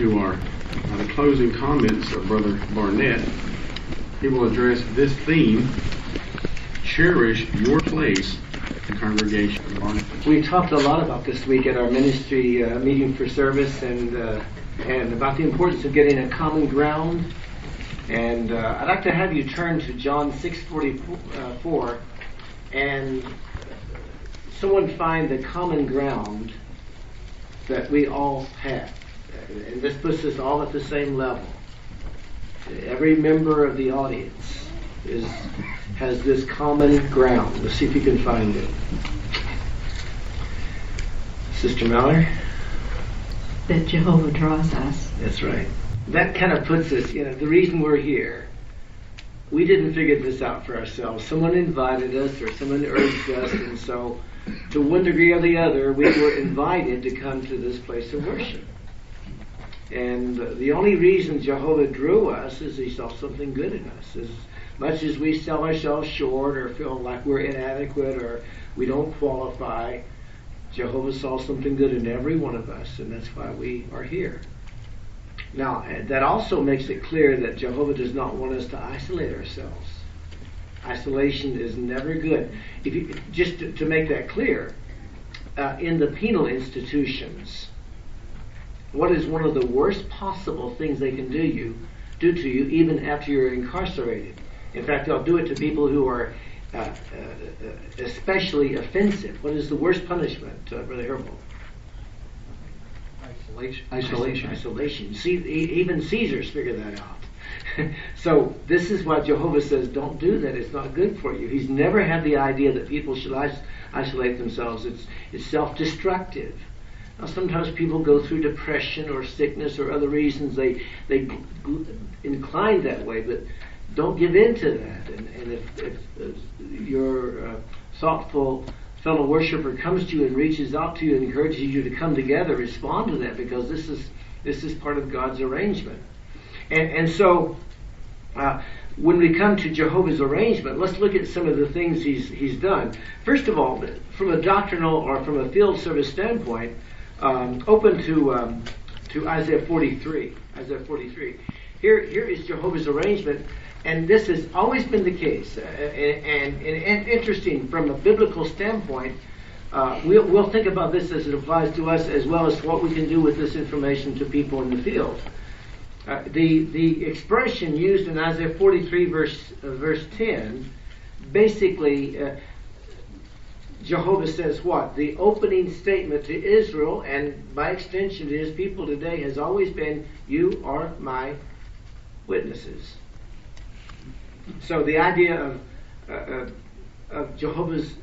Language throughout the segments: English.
to our the closing comments of Brother Barnett. He will address this theme: cherish your place in congregation. Barnett. We talked a lot about this week at our ministry meeting for service, and about the importance of getting a common ground. And I'd like to have you turn to John 6:44, and someone find the common ground that we all have. And this puts us all at the same level. Every member of the audience has this common ground. Let's see if you can find it. Sister Mallory? That Jehovah draws us. That's right. That kind of puts us, the reason we're here, we didn't figure this out for ourselves. Someone invited us or someone urged us, and so to one degree or the other, we were invited to come to this place of worship. And the only reason Jehovah drew us is he saw something good in us. As much as we sell ourselves short or feel like we're inadequate or we don't qualify, Jehovah saw something good in every one of us, and that's why we are here. Now, that also makes it clear that Jehovah does not want us to isolate ourselves. Isolation is never good. Just to make that clear, in the penal institutions, what is one of the worst possible things they can do to you even after you're incarcerated? In fact, they'll do it to people who are especially offensive. What is the worst punishment, Brother Herbold? Isolation. See, even Caesar's figured that out. So this is why Jehovah says, don't do that. It's not good for you. He's never had the idea that people should isolate themselves. It's self-destructive. Now, sometimes people go through depression or sickness or other reasons they incline that way, but don't give in to that. And if your thoughtful fellow worshiper comes to you and reaches out to you and encourages you to come together, respond to that, because this is part of God's arrangement. And so when we come to Jehovah's arrangement, let's look at some of the things he's done. First of all, from a doctrinal or from a field service standpoint, open to Isaiah 43. Isaiah 43. Here is Jehovah's arrangement. And this has always been the case. And interesting, from a biblical standpoint, we'll think about this as it applies to us, as well as what we can do with this information to people in the field. The expression used in Isaiah 43 verse 10, basically, Jehovah says what? The opening statement to Israel, and by extension to his people today, has always been, you are my witnesses. So the idea of Jehovah's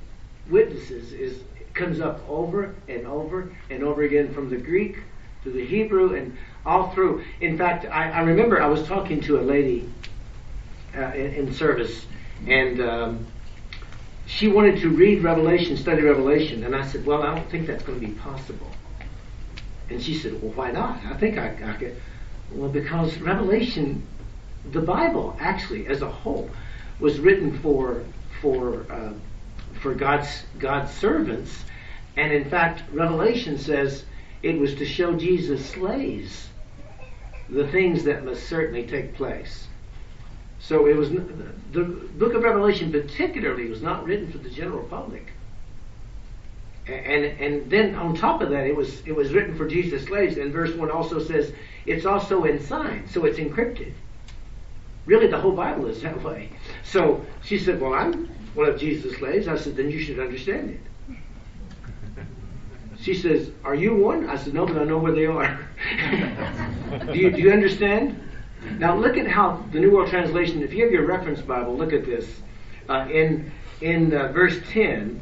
Witnesses comes up over and over and over again, from the Greek to the Hebrew and all through. In fact, I remember I was talking to a lady in service, and she wanted to read Revelation, study Revelation, and I said, well, I don't think that's going to be possible. And she said, well, why not? I think I could. Well, because Revelation, the Bible actually as a whole, was written for God's servants, and in fact Revelation says it was to show Jesus slays the things that must certainly take place. So it was, the book of Revelation particularly was not written for the general public. And then on top of that, it was written for Jesus slaves. And verse 1 also says it's also in signs, so it's encrypted. Really, the whole Bible is that way. So she said, well, I'm one of Jesus' slaves. I said, then you should understand it. She says, are you one? I said, no, but I know where they are. Do you understand? Now look at how the New World Translation, if you have your reference Bible, look at this. In verse 10,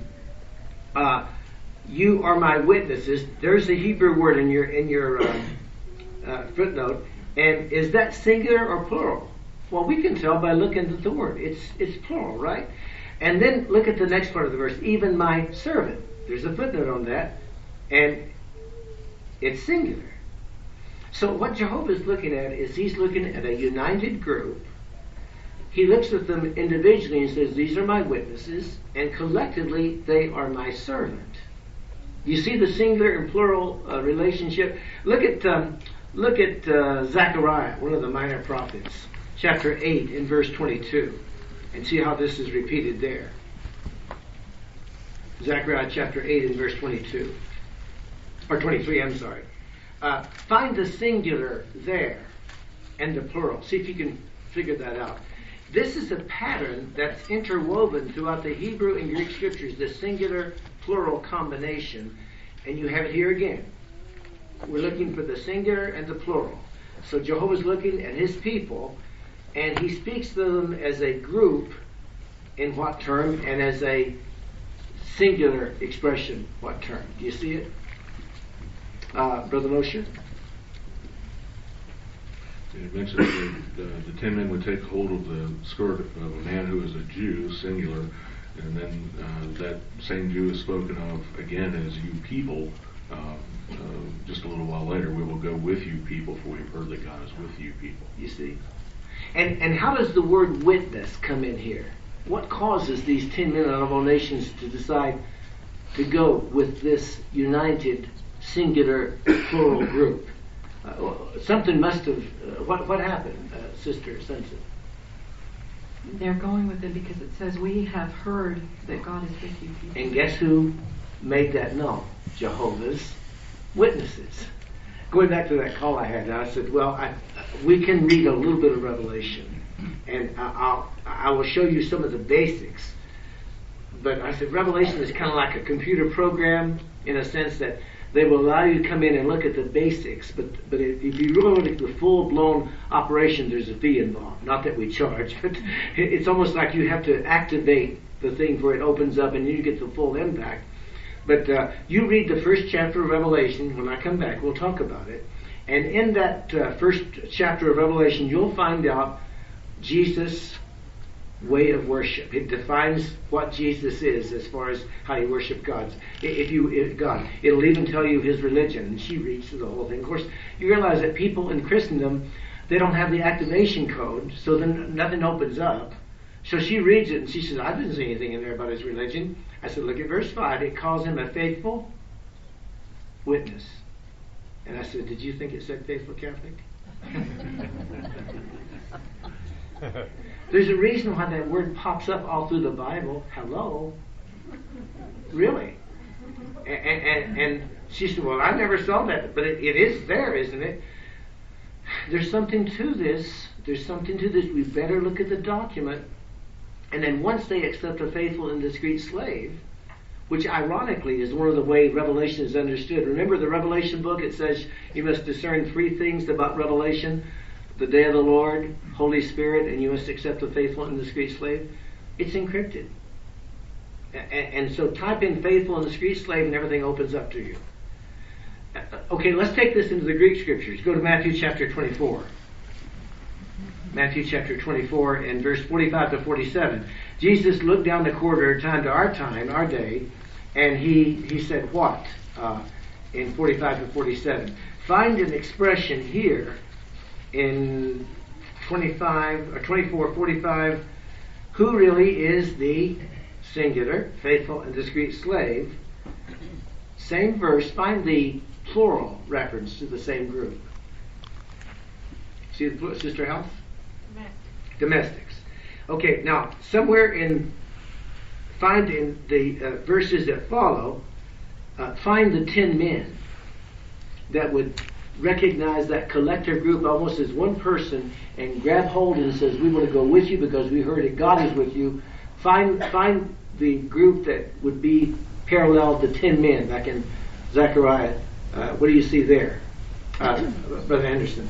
you are my witnesses. There's the Hebrew word in your footnote. And is that singular or plural? Well, we can tell by looking at the word. It's plural, right? And then look at the next part of the verse. Even my servant. There's a footnote on that. And it's singular. So what Jehovah is looking at is he's looking at a united group. He looks at them individually and says, these are my witnesses, and collectively they are my servant. You see the singular and plural relationship? Look at Look at Zechariah, one of the minor prophets, chapter 8 in verse 22, and see how this is repeated there. Zechariah chapter 8 in verse 22. Or 23, I'm sorry. Find the singular there and the plural. See if you can figure that out. This is a pattern that's interwoven throughout the Hebrew and Greek scriptures, the singular plural combination. And you have it here again. We're looking for the singular and the plural. So Jehovah's looking at his people, and he speaks to them as a group in what term, and as a singular expression, what term? Do you see it? Brother Moshe? It mentions that the 10 men would take hold of the skirt of a man who is a Jew, singular, and then that same Jew is spoken of again as you people. Just a little while later, we will go with you people, for we've heard that God is with you people. You see? And how does the word witness come in here? What causes these 10 men out of all nations to decide to go with this united, singular, plural group? Something must have... What happened, Sister Sensitive? They're going with it because it says, we have heard that God is with you people. And guess who made that known? Jehovah's Witnesses. Going back to that call I had, I said, well, we can read a little bit of Revelation, and I will show you some of the basics. But I said, Revelation is kind of like a computer program in a sense that they will allow you to come in and look at the basics, but if you really want to get the full-blown operation, there's a fee involved. Not that we charge, but it's almost like you have to activate the thing before it opens up and you get the full impact. But you read the first chapter of Revelation. When I come back, we'll talk about it. And in that first chapter of Revelation, you'll find out Jesus' way of worship. It defines what Jesus is as far as how you worship God. God, it'll even tell you his religion. And she reads through the whole thing. Of course, you realize that people in Christendom, they don't have the activation code, so then nothing opens up. So she reads it and she says, I didn't see anything in there about his religion. I said, look at verse 5. It calls him a faithful witness. And I said, did you think it said faithful Catholic? There's a reason why that word pops up all through the Bible. Hello? Really? And she said, well, I never saw that. But it is there, isn't it? There's something to this. There's something to this. We better look at the document. And then once they accept a faithful and discreet slave, which ironically is one of the way Revelation is understood. Remember the Revelation book? It says you must discern 3 things about Revelation. The day of the Lord, Holy Spirit, and you must accept a faithful and discreet slave. It's encrypted. And so type in faithful and discreet slave and everything opens up to you. Okay, let's take this into the Greek scriptures. Go to Matthew chapter 24. Matthew chapter 24 and verse 45 to 47. Jesus looked down the corridor time, our day, and he said what? In 45 to 47. Find an expression here in 25 or 24, 45, who really is the singular, faithful and discreet slave. Same verse, find the plural reference to the same group. See the Sister Health? Domestics. Okay, now somewhere find in the verses that follow, find the 10 men that would recognize that collective group almost as one person and grab hold and says, we want to go with you because we heard that God is with you. Find the group that would be parallel to 10 men back in Zechariah. What do you see there? Brother Anderson.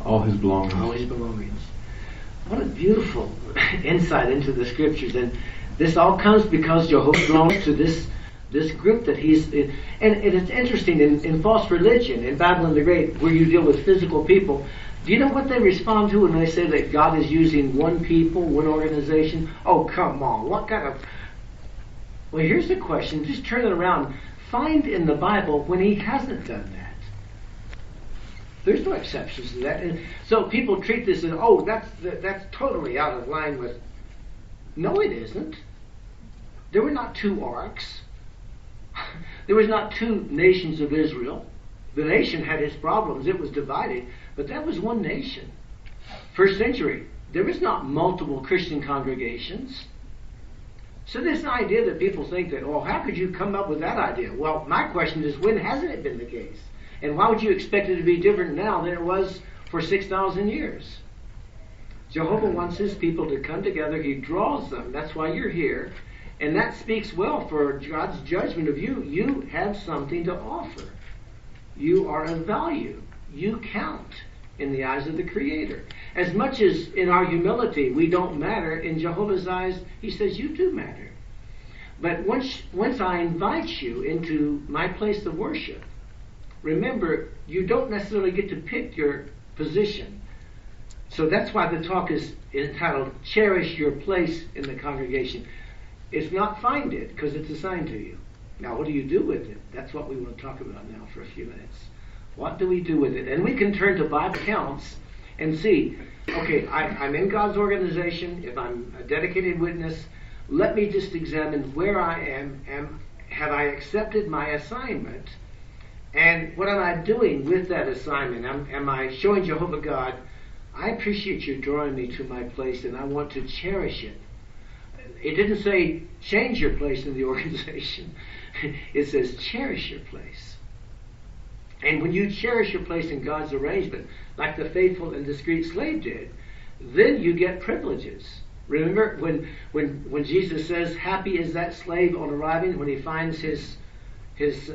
All his belongings. All his belongings. What a beautiful insight into the scriptures. And this all comes because Jehovah belongs to this group that he's in. And it's interesting, in false religion, in Babylon the Great, where you deal with physical people, do you know what they respond to when they say that God is using one people, one organization? Oh, come on. What kind of... Well, here's the question. Just turn it around. Find in the Bible when he hasn't done that. There's no exceptions to that. And so people treat this as, oh, that's totally out of line with... No, it isn't. There were not 2 arks. There was not two nations of Israel. The nation had its problems. It was divided, but that was one nation. First century, there was not multiple Christian congregations. So this idea that people think that, oh, how could you come up with that idea? Well, my question is, when hasn't it been the case? And why would you expect it to be different now than it was for 6,000 years? Jehovah wants his people to come together. He draws them. That's why you're here. And that speaks well for God's judgment of you. You have something to offer. You are of value. You count in the eyes of the Creator. As much as in our humility we don't matter, in Jehovah's eyes, he says you do matter. But once I invite you into my place of worship, remember, you don't necessarily get to pick your position. So that's why the talk is entitled, Cherish Your Place in the Congregation. It's not find it, because it's assigned to you. Now, what do you do with it? That's what we want to talk about now for a few minutes. What do we do with it? And we can turn to Bible accounts and see, okay, I'm in God's organization. If I'm a dedicated witness, let me just examine where I am. Have I accepted my assignment? And what am I doing with that assignment? Am I showing Jehovah God, I appreciate you drawing me to my place and I want to cherish it. It didn't say change your place in the organization. It says cherish your place. And when you cherish your place in God's arrangement, like the faithful and discreet slave did, then you get privileges. Remember when Jesus says, happy is that slave on arriving when he finds his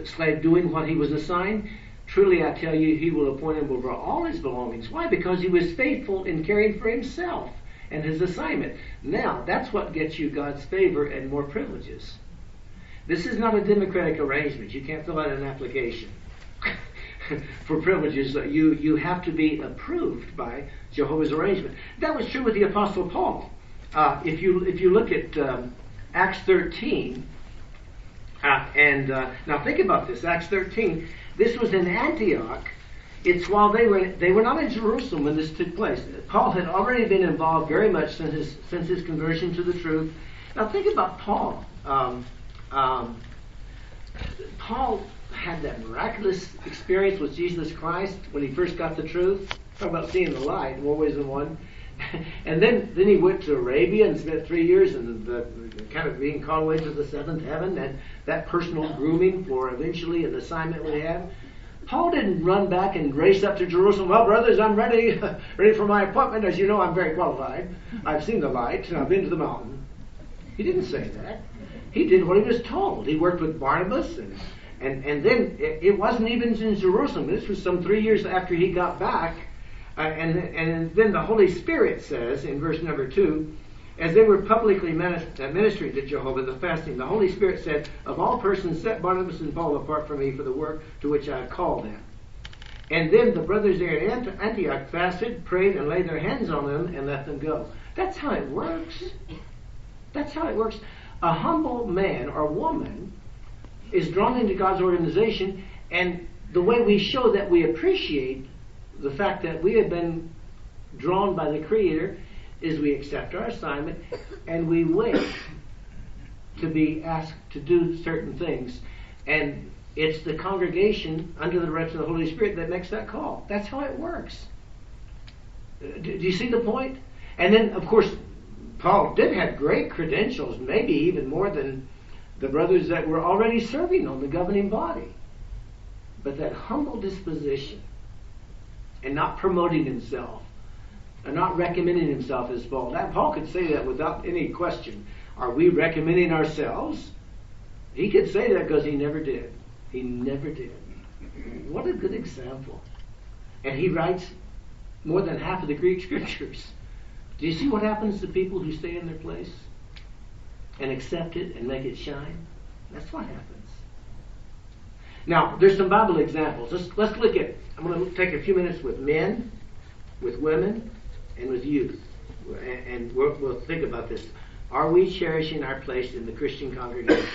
slave doing what he was assigned? Truly I tell you, he will appoint him over all his belongings. Why? Because he was faithful in caring for himself and his assignment. Now, that's what gets you God's favor and more privileges. This is not a democratic arrangement. You can't fill out an application for privileges. You have to be approved by Jehovah's arrangement. That was true with the Apostle Paul. If you look at Acts 13, now think about this, Acts 13, this was in Antioch. It's while they were not in Jerusalem when this took place. Paul had already been involved very much since his conversion to the truth. Now think about Paul. Paul had that miraculous experience with Jesus Christ when he first got the truth. Talk about seeing the light in more ways than one. And then he went to Arabia and spent 3 years and kind of being called away to the seventh heaven, and that personal grooming for eventually an assignment we have. Paul didn't run back and race up to Jerusalem. Well, brothers, I'm ready for my appointment. As you know, I'm very qualified. I've seen the light, and I've been to the mountain. He didn't say that. He did what he was told. He worked with Barnabas, and then it wasn't even in Jerusalem. This was some 3 years after he got back. And then the Holy Spirit says in verse number 2, as they were publicly ministering to Jehovah, the fasting, the Holy Spirit said, of all persons set Barnabas and Paul apart from me for the work to which I have called them. And then the brothers there in Antioch fasted, prayed, and laid their hands on them and let them go. That's how it works. That's how it works. A humble man or woman is drawn into God's organization, and the way we show that we appreciate the fact that we have been drawn by the Creator is we accept our assignment and we wait to be asked to do certain things. And it's the congregation under the direction of the Holy Spirit that makes that call. That's how it works. Do you see the point? And then, of course, Paul did have great credentials, maybe even more than the brothers that were already serving on the governing body. But that humble disposition, and not promoting himself, and not recommending himself as Paul. That Paul could say that without any question. Are we recommending ourselves? He could say that because he never did. He never did. What a good example. And he writes more than half of the Greek scriptures. Do you see what happens to people who stay in their place and accept it and make it shine? That's what happens. Now, there's some Bible examples. Let's look at, I'm going to take a few minutes with men, with women, and with youth. And we'll think about this. Are we cherishing our place in the Christian congregation?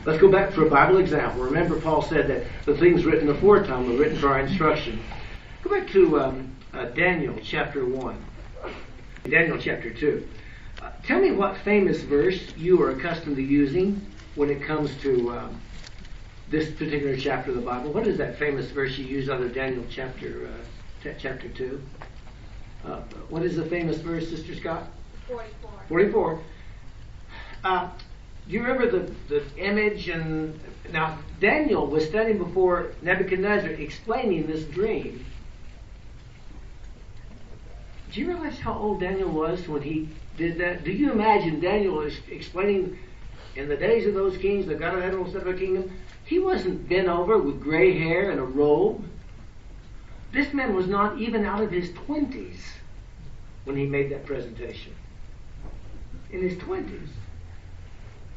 Let's go back to a Bible example. Remember, Paul said that the things written aforetime were written for our instruction. Go back to Daniel chapter 1. Daniel chapter 2. Tell me what famous verse you are accustomed to using when it comes to this particular chapter of the Bible. What is that famous verse you use out of Daniel chapter 2? What is the famous verse, Sister Scott? 44. 44. Do you remember the image? And now Daniel was standing before Nebuchadnezzar explaining this dream. Do you realize how old Daniel was when he did that? Do you imagine Daniel is explaining in the days of those kings, the God of heaven will set up a kingdom? He wasn't bent over with gray hair and a robe. This man was not even out of his 20s when he made that presentation. In his 20s.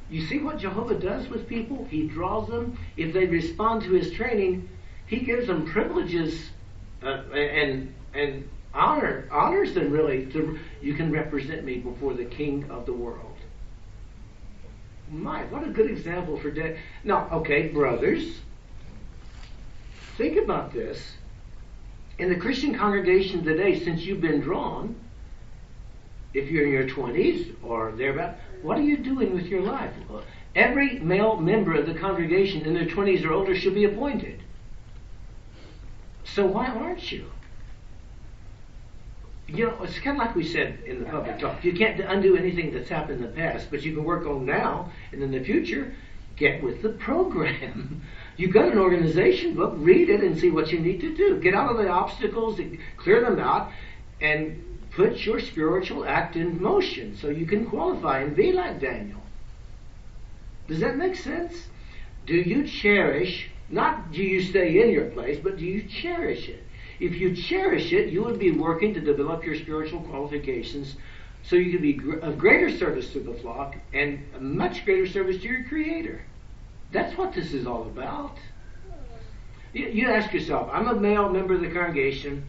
You see what Jehovah does with people? He draws them. If they respond to his training, he gives them privileges and honors them really. You can represent me before the King of the world. My, what a good example for that. Now, okay, brothers, think about this. In the Christian congregation today, since you've been drawn, if you're in your 20s or thereabout, what are you doing with your life? Every male member of the congregation in their 20s or older should be appointed. So why aren't you? You know, it's kind of like we said in the public talk. You can't undo anything that's happened in the past, but you can work on now and in the future. Get with the program. You've got an organization book. Read it and see what you need to do. Get out of the obstacles, clear them out, and put your spiritual act in motion so you can qualify and be like Daniel. Does that make sense? Do you cherish, not do you stay in your place, but do you cherish it? If you cherish it, you would be working to develop your spiritual qualifications so you can be of greater service to the flock and a much greater service to your Creator. That's what this is all about. You ask yourself, I'm a male member of the congregation,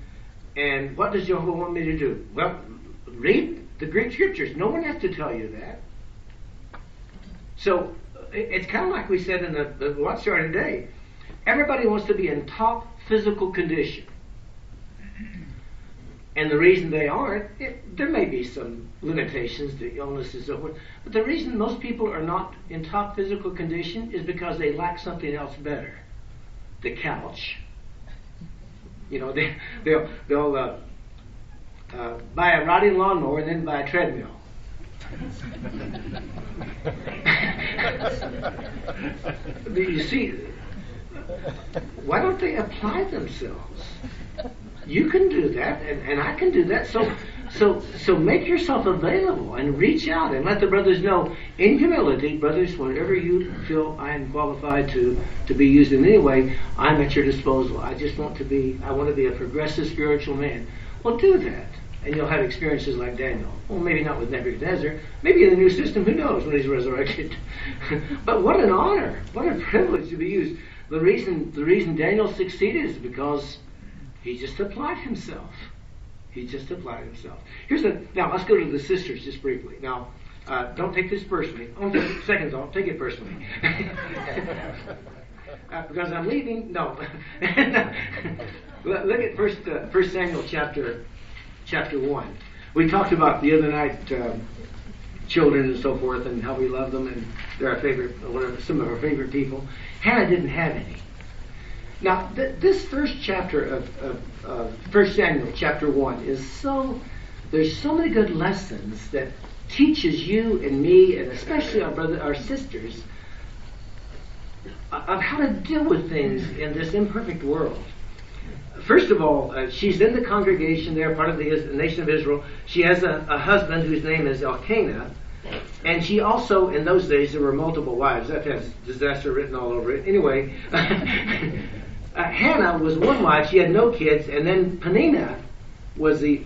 and what does Jehovah want me to do? Well, read the Greek scriptures. No one has to tell you that. So it's kind of like we said in the Watch Star today. Everybody wants to be in top physical condition. And the reason they aren't, there may be some limitations to illness and so forth, but the reason most people are not in top physical condition is because they lack something else better. The couch. You know, they'll buy a riding lawnmower and then buy a treadmill. You see, why don't they apply themselves? You can do that, and I can do that. So make yourself available and reach out and let the brothers know. In humility, brothers, whenever you feel I am qualified to be used in any way, I'm at your disposal. I want to be a progressive spiritual man. Well, do that, and you'll have experiences like Daniel. Well, maybe not with Nebuchadnezzar. Maybe in the new system, who knows when he's resurrected. But what an honor, what a privilege to be used. The reason Daniel succeeded is because he just applied himself. He just applied himself. Now, let's go to the sisters just briefly. Now, don't take this personally. Seconds off, take it personally. Because I'm leaving? No. Look at First Samuel chapter 1. We talked about the other night children and so forth and how we love them and they're our favorite, some of our favorite people. Hannah didn't have any. Now, this first chapter of 1 Samuel, chapter 1, there's so many good lessons that teaches you and me, and especially our sisters, of how to deal with things in this imperfect world. First of all, she's in the congregation there, part of the nation of Israel. She has a husband whose name is Elkanah, and she also, in those days, there were multiple wives. That has disaster written all over it. Anyway, Hannah was one wife. She had no kids, and then Peninnah was they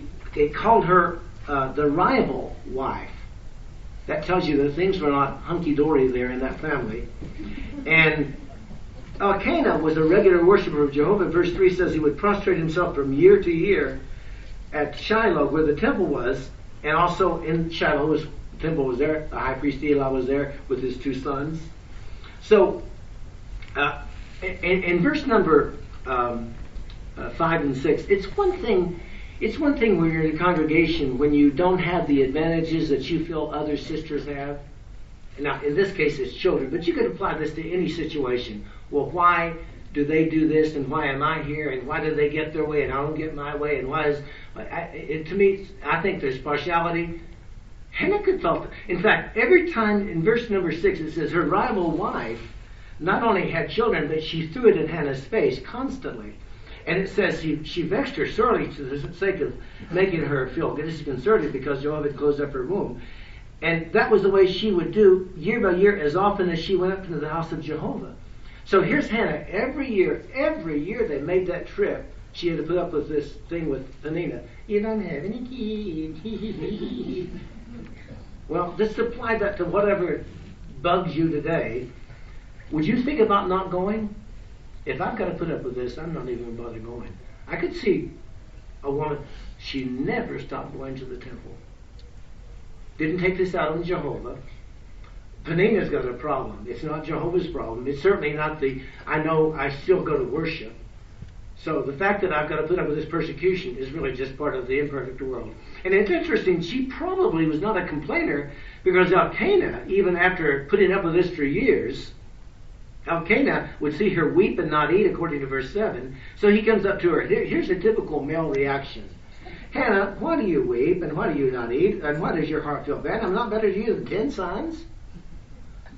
called her the rival wife. That tells you that things were not hunky-dory there in that family. And Elkanah was a regular worshiper of Jehovah. Verse 3 says he would prostrate himself from year to year at Shiloh, where the temple was, and also in Shiloh, the temple was there. The high priest Eli was there with his two sons. So, in verse number 5 and 6, it's one thing when you're in a congregation when you don't have the advantages that you feel other sisters have. Now, in this case, it's children, but you could apply this to any situation. Well, why do they do this, and why am I here, and why do they get their way, and I don't get my way, and why is... to me, I think there's partiality. Hannah could felt it. In fact, every time in verse number 6 it says her rival wife not only had children, but she threw it in Hannah's face constantly. And it says she vexed her sorely to the sake of making her feel disconcerted because Jehovah had closed up her womb. And that was the way she would do year by year as often as she went up into the house of Jehovah. So here's Hannah. Every year they made that trip. She had to put up with this thing with Peninnah. You don't have any kids. Well, just apply that to whatever bugs you today. Would you think about not going? If I've got to put up with this, I'm not even going to bother going. I could see a woman, she never stopped going to the temple. Didn't take this out on Jehovah. Peninnah's got a problem. It's not Jehovah's problem. It's certainly not I know I still go to worship. So the fact that I've got to put up with this persecution is really just part of the imperfect world. And it's interesting, she probably was not a complainer, because Elkanah, even after putting up with this for years, Elkanah would see her weep and not eat, according to verse 7. So he comes up to her. Here's a typical male reaction. Hannah, why do you weep, and why do you not eat, and why does your heart feel bad? I'm not better to you than 10 sons.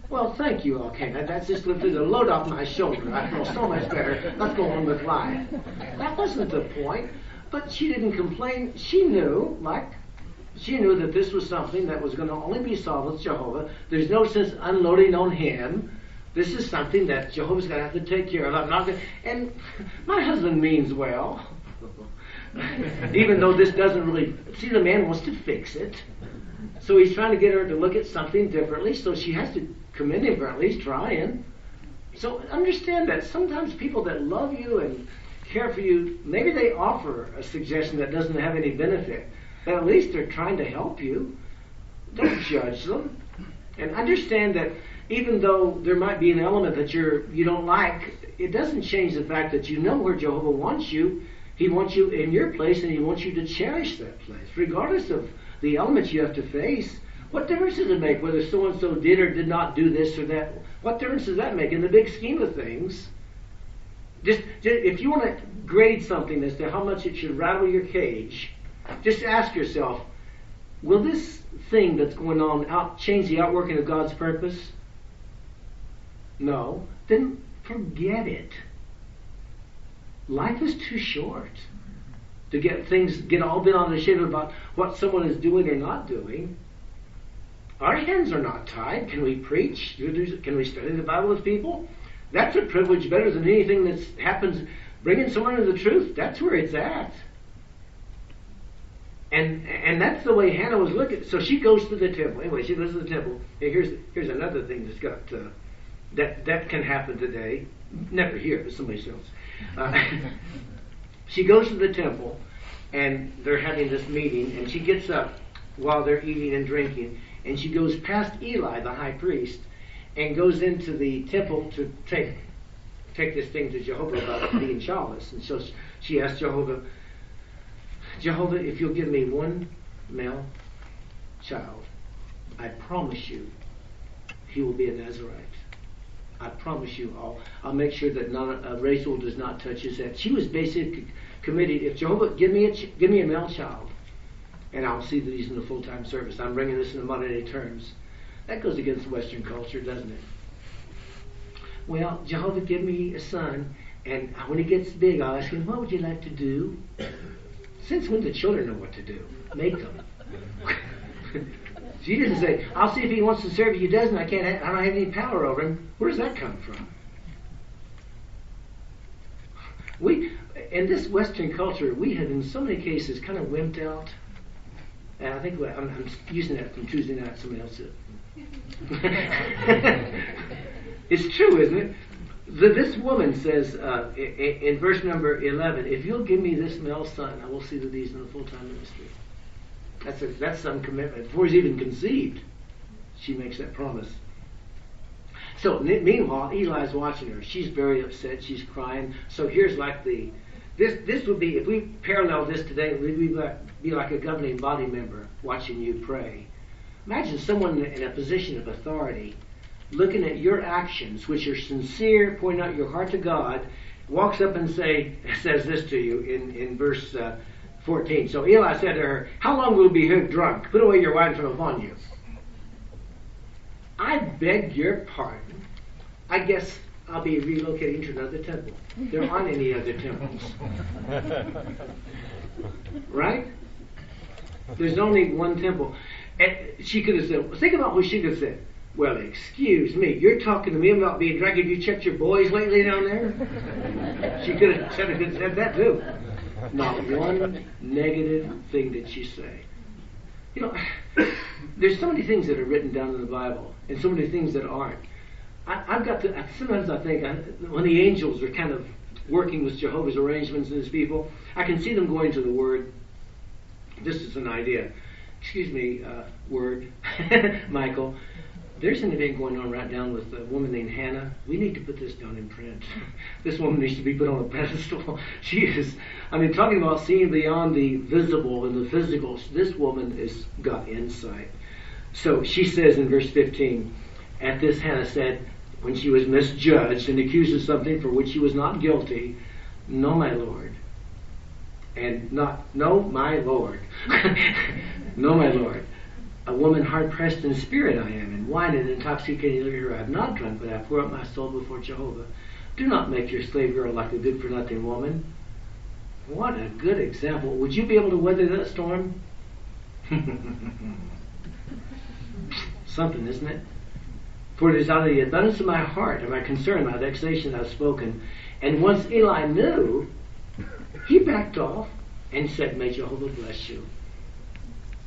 Well, thank you, Elkanah. That's just lifted a load off my shoulder. I feel so much better. Let's go on with life. That wasn't the point. But she didn't complain. She knew that this was something that was going to only be solved with Jehovah. There's no sense unloading on him. This is something that Jehovah's going to have to take care of. I'm not going. And my husband means well, even though this doesn't really. See, the man wants to fix it, so he's trying to get her to look at something differently. So she has to commend him for at least trying. So understand that sometimes people that love you and care for you, maybe they offer a suggestion that doesn't have any benefit, but at least they're trying to help you. Don't judge them, and understand that even though there might be an element that you don't like, it doesn't change the fact that you know where Jehovah wants you. He wants you in your place, and he wants you to cherish that place, regardless of the elements you have to face. What difference does it make whether so-and-so did or did not do this or that? What difference does that make in the big scheme of things? Just if you want to grade something as to how much it should rattle your cage, just ask yourself, will this thing that's going on change the outworking of God's purpose? No. Then forget it. Life is too short to get all bent on the shape about what someone is doing or not doing. Our hands are not tied. Can we preach? Can we study the Bible with people? That's a privilege better than anything that happens. Bringing someone to the truth, that's where it's at. And that's the way Hannah was looking. So she goes to the temple. Anyway, she goes to the temple. And here's another thing that's got that can happen today. Never here, but somebody else. She goes to the temple, and they're having this meeting, and she gets up while they're eating and drinking, and she goes past Eli, the high priest, and goes into the temple to take this thing to Jehovah about being childless. And so she asked Jehovah, if you'll give me one male child, I promise you he will be a Nazarite. I promise you, I'll make sure that Rachel does not touch his head. She was basically committed. If Jehovah give me a male child, and I'll see that he's in the full-time service. I'm bringing this in the modern day terms. That goes against Western culture, doesn't it? Well, Jehovah, give me a son, and when he gets big, I'll ask him, what would you like to do? Since when do children know what to do? Make them. She didn't say, I'll see if he wants to serve you. He doesn't. I don't have any power over him. Where does that come from? In this Western culture, we have in so many cases kind of wimped out. And I think I'm using that from Tuesday night, somebody else did. It's true, isn't it? This woman says in verse number 11, if you'll give me this male son, I will see that he's in the full-time ministry. That's some commitment. Before he's even conceived, she makes that promise. So meanwhile, Eli's watching her. She's very upset. She's crying. So here's like this would be, if we parallel this today, we'd be like a governing body member watching you pray. Imagine someone in a position of authority looking at your actions, which are sincere, pointing out your heart to God, walks up and says this to you in verse 14. So Eli said to her, "How long will you be here drunk? Put away your wine from upon you." I beg your pardon. I guess I'll be relocating to another temple. There aren't any other temples. Right? There's only one temple. And she could have said, think about what she could have said. "Well, excuse me, you're talking to me about being drunk. Have you checked your boys lately down there?" She could have said that too. Not one negative thing did she say. You know, there's so many things that are written down in the Bible, and so many things that aren't. I've got to, sometimes I think, when the angels are kind of working with Jehovah's arrangements and his people, I can see them going to the Word. This is an idea. Excuse me, Word, Michael. There's an event going on right now with a woman named Hannah. We need to put this down in print. This woman needs to be put on a pedestal. She is, talking about seeing beyond the visible and the physical. This woman has got insight. So she says in verse 15, "At this Hannah said, when she was misjudged and accused of something for which she was not guilty, 'No, my Lord.' And not, 'No, my Lord.' 'No, my Lord. A woman hard-pressed in spirit I am, and wine and intoxicating liquor I have not drunk, but I pour out my soul before Jehovah. Do not make your slave girl like a good-for-nothing woman.'" What a good example. Would you be able to weather that storm? Something, isn't it? "For it is out of the abundance of my heart, and my concern, my vexation, I've spoken." And once Eli knew, he backed off and said, "May Jehovah bless you."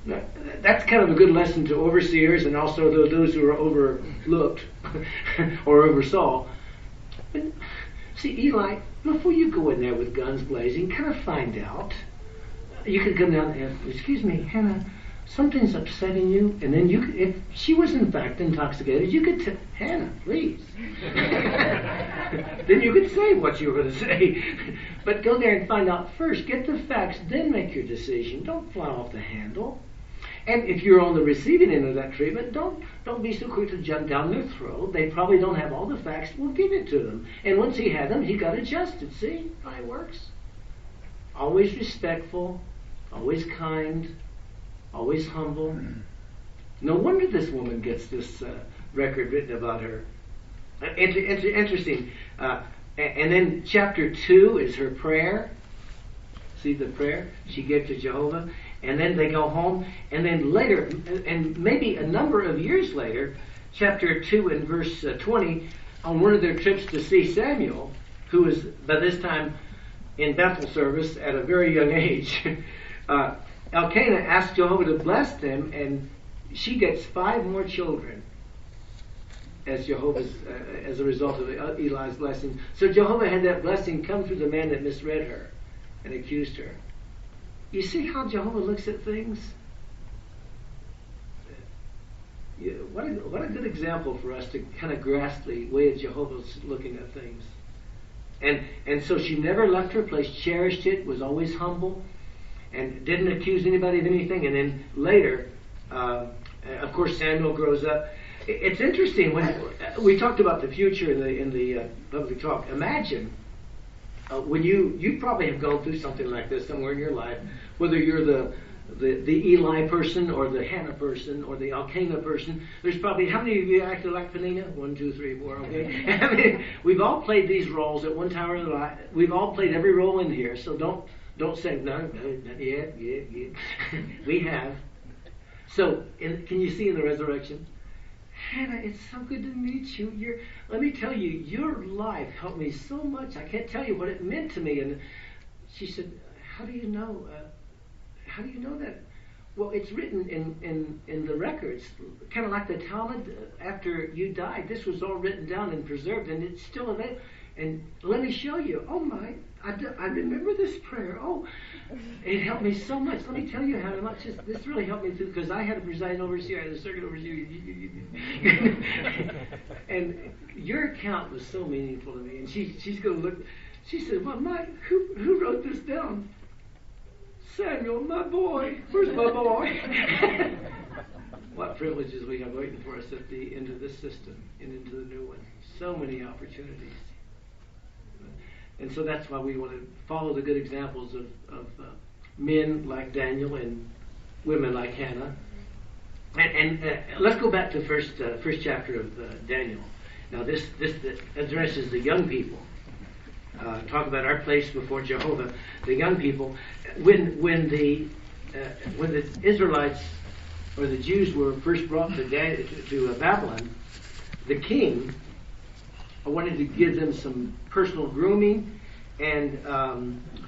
Now, that's kind of a good lesson to overseers and also those who are overlooked or oversaw. But see, Eli, before you go in there with guns blazing, kind of find out. You could come down and, "Excuse me, Hannah, something's upsetting you," and then if she was in fact intoxicated, you could tell, "Hannah, please." Then you could say what you were going to say. But go there and find out first. Get the facts, then make your decision. Don't fly off the handle. And if you're on the receiving end of that treatment, don't be so quick to jump down their throat. They probably don't have all the facts. We'll give it to them. And once he had them, he got adjusted. See how it works? Always respectful, always kind, always humble. No wonder this woman gets this record written about her. Interesting. And then chapter 2 is her prayer. See the prayer she gave to Jehovah. And then they go home. And then later, and maybe a number of years later, chapter 2 and verse 20, on one of their trips to see Samuel, who was by this time in Bethel service at a very young age, Elkanah asked Jehovah to bless them, and she gets 5 more children as as a result of Eli's blessing. So Jehovah had that blessing come through the man that misread her and accused her. You see how Jehovah looks at things? Yeah, what a good example for us to kind of grasp the way that Jehovah's looking at things. And so she never left her place, cherished it, was always humble, and didn't accuse anybody of anything. And then later, of course, Samuel grows up. It's interesting when we talked about the future in the public talk. Imagine when you probably have gone through something like this somewhere in your life, whether you're the Eli person or the Hannah person or the Elkanah person. There's probably, how many of you acted like Penina? 1, 2, 3, 4. Okay. I mean, we've all played these roles at one time or another. We've all played every role in here. So don't say no. Yeah. We have. So can you see in the resurrection? Hannah, it's so good to meet you. Let me tell you, your life helped me so much. I can't tell you what it meant to me. And she said, "How do you know? How do you know that?" Well, it's written in the records, kind of like the Talmud. After you died, this was all written down and preserved, and it's still available. And let me show you. Oh my, I remember this prayer. Oh, it helped me so much. Let me tell you how much this really helped me through, because I had a presiding overseer, I had a circuit overseer. And your account was so meaningful to me. And she's going to look. She said, "Well, Mike, who wrote this down?" "Samuel, my boy. Where's my boy?" What privileges we have waiting for us at the end of this system and into the new one. So many opportunities. And so that's why we want to follow the good examples of men like Daniel and women like Hannah. And let's go back to first chapter of Daniel. Now this addresses the young people. Talk about our place before Jehovah. The young people, when the Israelites or the Jews were first brought to Babylon, the king wanted to give them some personal grooming, and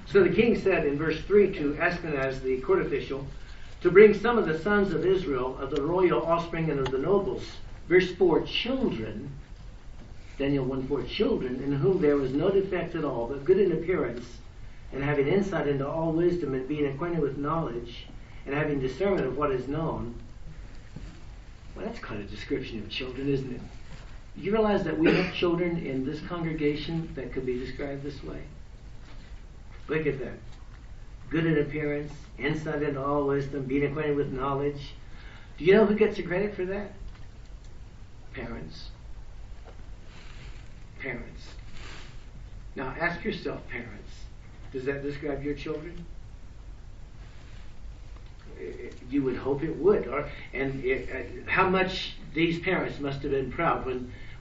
so the king said in verse 3 to Ashpenaz, the court official, to bring some of the sons of Israel, of the royal offspring and of the nobles. Verse 4, children, Daniel 1:4, children in whom there was no defect at all, but good in appearance, and having insight into all wisdom, and being acquainted with knowledge, and having discernment of what is known. Well, that's quite a description of children, isn't it? You realize that we have children in this congregation that could be described this way? Look at that. Good in appearance, insight into all wisdom, being acquainted with knowledge. Do you know who gets the credit for that? Parents. Parents. Now ask yourself, parents, does that describe your children? You would hope it would. How much these parents must have been proud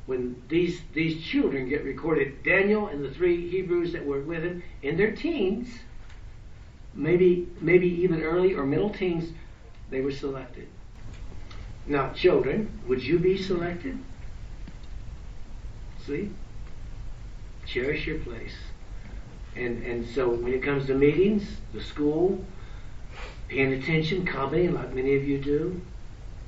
when these children get recorded. Daniel and the 3 Hebrews that were with him in their teens, maybe even early or middle teens, they were selected. Now, children, would you be selected? See? Cherish your place. And so when it comes to meetings, the school, paying attention, commenting like many of you do,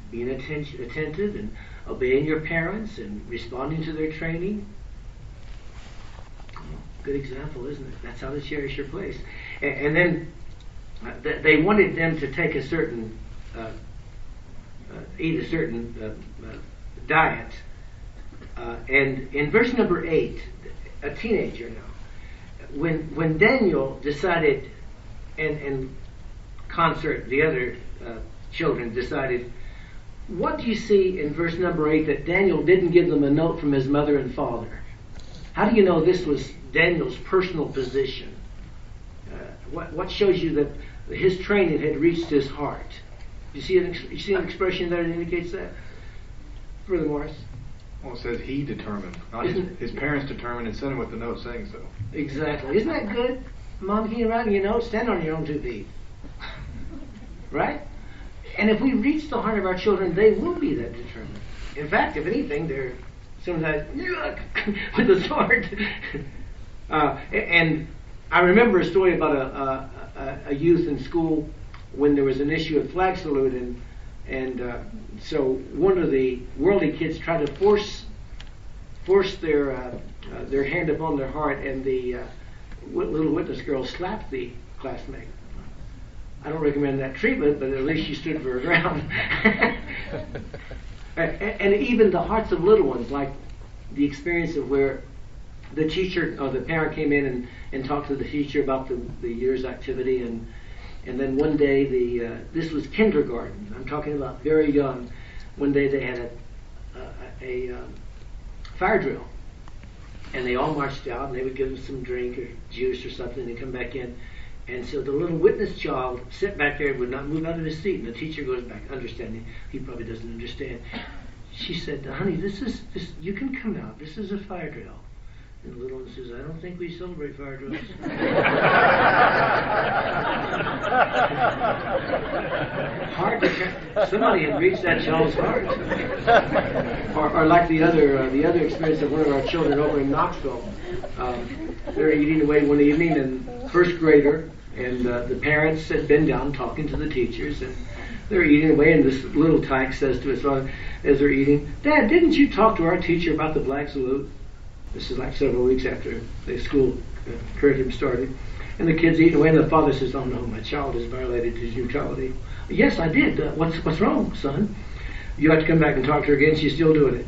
being attentive and obeying your parents and responding to their training. Good example, isn't it? That's how to cherish your place. And then they wanted them to take a certain, eat a certain diet. And in verse number 8, a teenager now, when Daniel decided, and concert, the other children decided, what do you see in verse number 8 that Daniel didn't give them a note from his mother and father? How do you know this was Daniel's personal position? What shows you that his training had reached his heart? You see an expression there that indicates that? Brother Morris? Well, it says he determined, not his parents determined and sent him with the note saying so. Exactly. Isn't that good? Mom, can you write me a note? Stand on your own 2 feet. Right? And if we reach the heart of our children, they will be that determined. In fact, if anything, they're sometimes with a sword. And I remember a story about a youth in school when there was an issue of flag salute, and so one of the worldly kids tried to force their hand upon their heart, and the little witness girl slapped the classmate. I don't recommend that treatment, but at least she stood for her ground. And even the hearts of little ones, like the experience of where the teacher or the parent came in and talked to the teacher about the year's activity, and then one day this was kindergarten. I'm talking about very young. One day they had a fire drill, and they all marched out, and they would give them some drink or juice or something, and they come back in. And so the little witness child sat back there and would not move out of his seat, and the teacher goes back, understanding he probably doesn't understand. She said, honey, this you can come out. This is a fire drill. And the little one says, I don't think we celebrate fire drills. Hard to somebody had reached that child's heart. Or like the other experience of one of our children over in Knoxville. They're eating away one evening, and first grader, and the parents had been down talking to the teachers, and they're eating away, and this little tyke says to his father as they're eating, Dad, didn't you talk to our teacher about the flag salute? This is like several weeks after the school curriculum started. And the kid's eating away, and the father says, oh no, my child has violated his neutrality. Yes, I did. What's wrong, son? You have to come back and talk to her again. She's still doing it.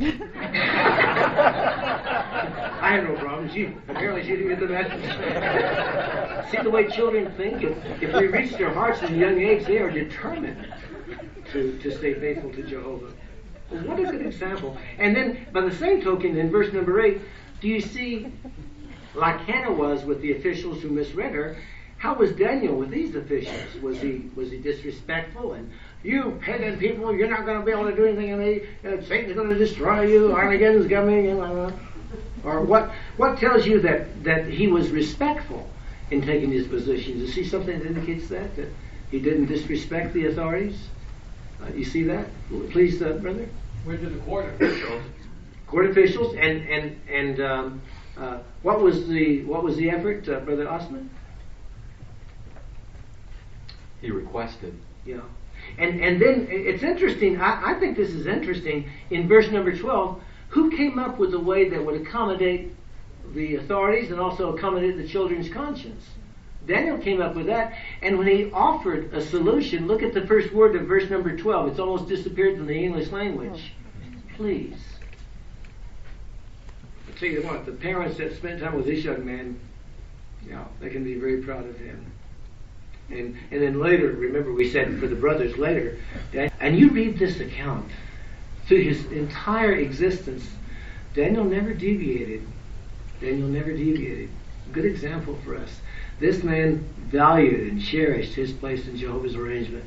I have no problem. Apparently she didn't get the message. See the way children think? If we reach their hearts at a young age, they are determined. to stay faithful to Jehovah. Well, what a good example. And then, by the same token, in verse number 8, do you see, like Hannah was with the officials who misread her, how was Daniel with these officials? Was he disrespectful? And you pagan people, you're not going to be able to do anything to me. Satan's going to destroy you. Armageddon's coming. Or what tells you that he was respectful in taking his positions? You see something that indicates that he didn't disrespect the authorities? You see that? Please, brother. Where did the court officials? Court officials, and what was the effort, Brother Osman? He requested. Yeah. And then it's interesting, I think this is interesting, in verse number 12, who came up with a way that would accommodate the authorities and also accommodate the children's conscience? Daniel came up with that, and when he offered a solution, look at the first word of verse number 12. It's almost disappeared from the English language. Please. I'll tell you what, the parents that spent time with this young man, they can be very proud of him. And then later, remember we said for the brothers later, and you read this account, through his entire existence, Daniel never deviated. Good example for us. This man valued and cherished his place in Jehovah's arrangement.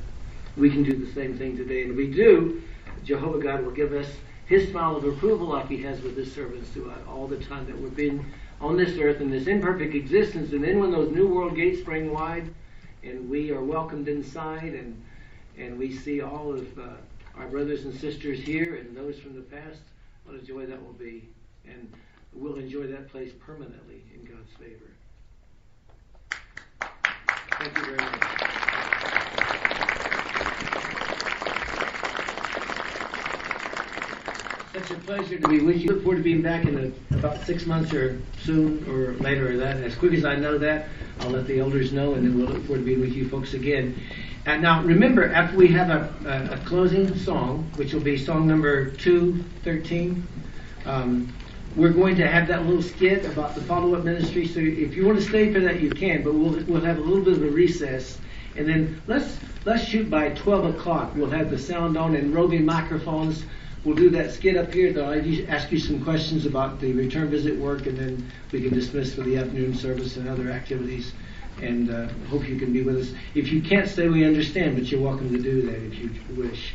We can do the same thing today, and if we do, Jehovah God will give us his smile of approval like he has with his servants throughout all the time that we've been on this earth in this imperfect existence. And then when those new world gates spring wide and we are welcomed inside and we see all of our brothers and sisters here and those from the past, what a joy that will be. And we'll enjoy that place permanently in God's favor. Thank you very much. Such a pleasure to be with you. Look forward to being back in about 6 months or soon or later or that. As quick as I know that, I'll let the elders know, and then we'll look forward to being with you folks again. And now remember, after we have a closing song, which will be song number 213, we're going to have that little skit about the follow-up ministry. So if you want to stay for that, you can. But we'll have a little bit of a recess, and then let's shoot by 12 o'clock. We'll have the sound on and roving microphones. We'll do that skit up here. I'll ask you some questions about the return visit work, and then we can dismiss for the afternoon service and other activities. And hope you can be with us. If you can't stay, we understand, but you're welcome to do that if you wish.